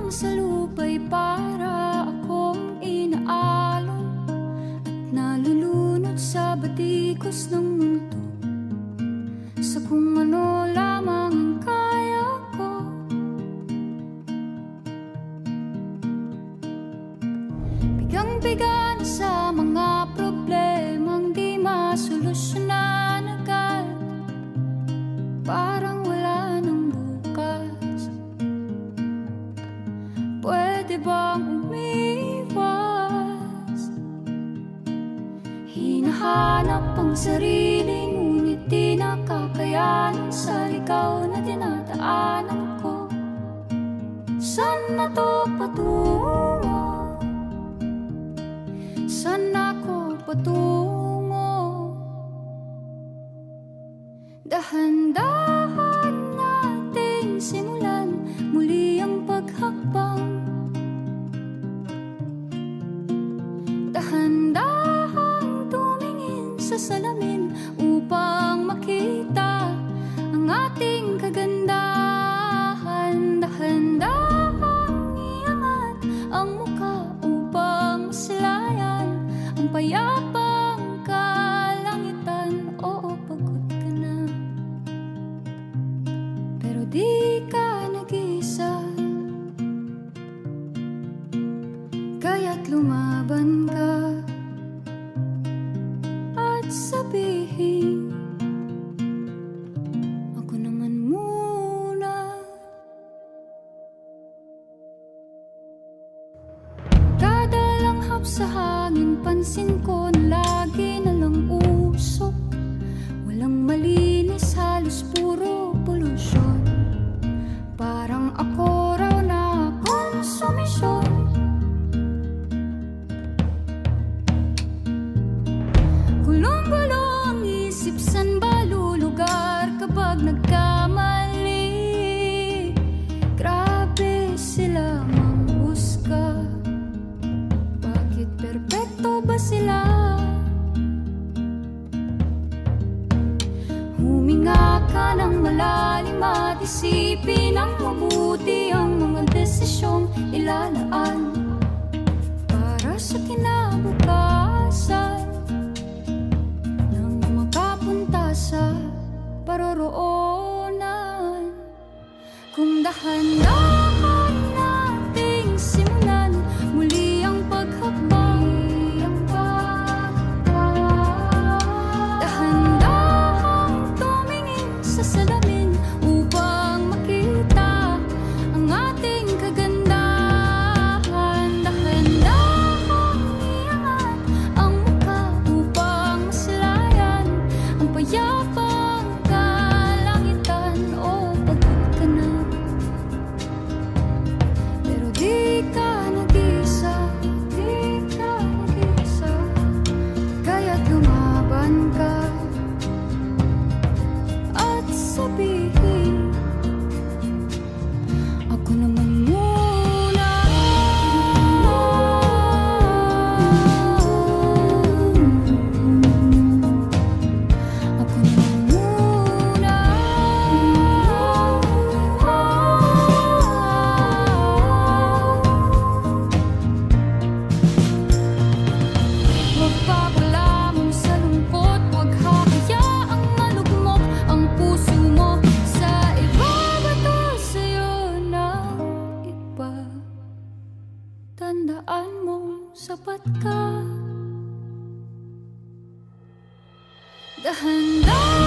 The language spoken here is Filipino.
lamang sa lupa'y para akong inaalon at nalulunod sa batikos ng mundo, sa kung ano lamang ang kaya ko. Bigang-biga na sa mga problemang di masolusyonan agad, parang wala nang bukas. Pwede bang umiwas? Hinahanap ang sarili, ngunit di nakakayanan sa ligaw na dinadaanan ko. Saan na to patungo? Saan ako patungo? Dahan-dahan nating simulan muli ang paghakbang. Dahan-dahan tumingin sa salamin upang makita ang ating kagandahan. Dahan-dahan iangat ang mukha upang masilayan ang payapang kalangitan. Oo, pagod ka na, pero di ka nag-iisa, kaya't lumaban ka at sabihin, ako naman muna. Kada langhap sa hangin, pansin ko na lagi na lang usok. Walang malinis, halos puro polusyon. Parang ako raw na konsumisyon. Gulong-gulo ang isip, san ba lulugar kapag nagkamali? Grabe sila manghusga, bakit perpekto ba sila? Huminga ka ng malalim at isipin ng mabuti ang mga desisyong ilalaan para sa kinabukasan, nang makapunta sa paroroonan. Kung dahan-dahan nating simulan muli ang paghakbang, dahan-dahan tumingin sa salamin upang makita ang ating kagandahan. Dahan-dahan iangat ang mukha upang masilayan ang payapang kalangitan. O pagod ka na, pero di ka nag-iisa, di ka nag-iisa, kaya't lumaban ka at sabihin, ako naman muna. Ako naman muna. Huwag papalamon sa lungkot, huwag hahayaang malugmok ang puso mo sa iba. Bato sa'yo ng iba, tandaan mong sapat ka. Dahan-dahan